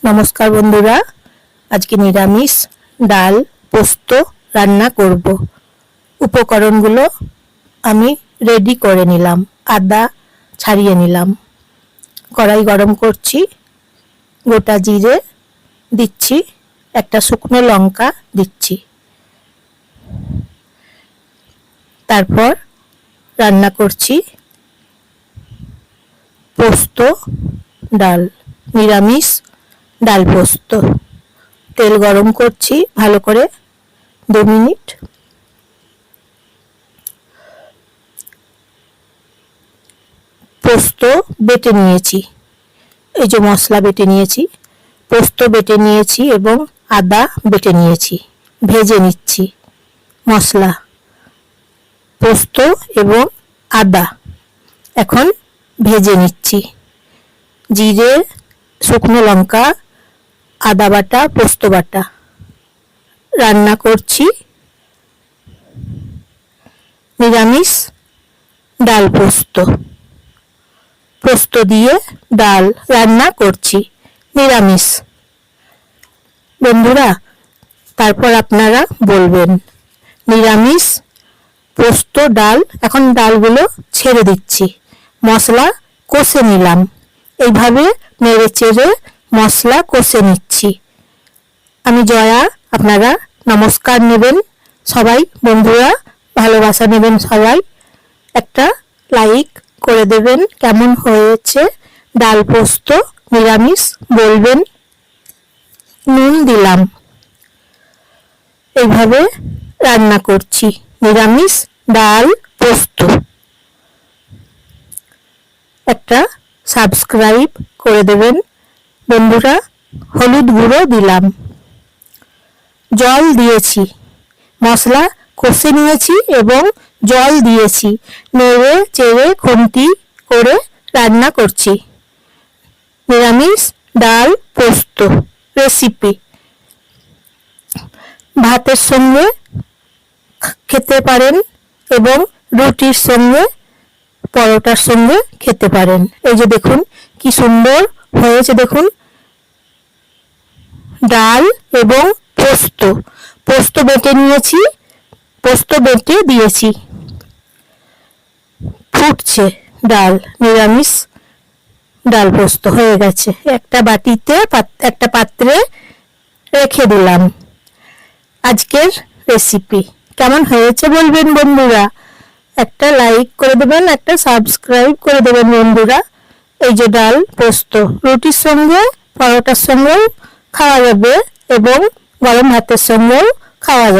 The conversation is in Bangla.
নমস্কার বন্ধুরা, আজকে নিরামিষ ডাল পোস্ত রান্না করব। উপকরণগুলো আমি রেডি করে নিলাম। আদা ছাড়িয়ে নিলাম, কড়াই গরম করছি, গোটা জিরে দিচ্ছি, একটা শুকনো লঙ্কা দিচ্ছি। তারপর রান্না করছি পোস্ত ডাল, নিরামিষ ডাল পোস্ত। তেল গরম করছি ভালো করে 2 মিনিট। পোস্ত বেটে নিয়েছি, এই যে মশলা বেটে নিয়েছি, পোস্ত বেটে নিয়েছি এবং আদা বেটে নিয়েছি। ভেজে নিচ্ছি মশলা, পোস্ত এবং আদা এখন ভেজে নিচ্ছি। জিরে, শুকনো লঙ্কা, আদা বাটা, পোস্ত বাটা রান্না করছি নিরামিষ ডাল পোস্ত। পোস্ত দিয়ে ডাল রান্না করছি নিরামিষ। বন্ধুরা, তারপর আপনারা বলবেন নিরামিষ পোস্ত ডাল। এখন ডালগুলো ছেড়ে দিচ্ছি, মশলা কষে নিলাম। এইভাবে নেড়ে চেড়ে মশলা কষে নিচ্ছি। আমি জয়া, আপনারা নমস্কার নেবেন সবাই। বন্ধুরা ভালোবাসা নেবেন সবাই, একটা লাইক করে দেবেন। কেমন হয়েছে ডাল পোস্ত নিরামিষ বলবেন। নুন দিলাম। এইভাবে রান্না করছি নিরামিষ ডাল পোস্ত। একটা সাবস্ক্রাইব করে দেবেন বন্ধুরা। হলুদ গুঁড়ো দিলাম, জল দিয়েছি, মশলা কষে নিয়েছি এবং জল দিয়েছি। নেড়ে চেড়ে খুন্তি করে রান্না করছি নিরামিষ ডাল পোস্ত রেসিপি। ভাতের সঙ্গে খেতে পারেন এবং রুটির সঙ্গে, পরোটার সঙ্গে খেতে পারেন। এই যে দেখুন কি সুন্দর হয়েছে, দেখুন ডাল এবং পোস্ত। পোস্ত বেটে নিয়েছি, পোস্ত বেটে দিয়েছি, ফুটছে ডাল। নিরামিষ ডাল পোস্ত হয়ে গেছে। একটা বাটিতে, একটা পাত্রে রেখে দিলাম। আজকের রেসিপি কেমন হয়েছে বলবেন বন্ধুরা। একটা লাইক করে দেবেন, একটা সাবস্ক্রাইব করে দেবেন বন্ধুরা। এই যে ডাল পোস্ত রুটির সঙ্গে, পরোটার সঙ্গেও খাওয়া যাবে এবং গরম ভাতের সঙ্গেও খাওয়া যাবে।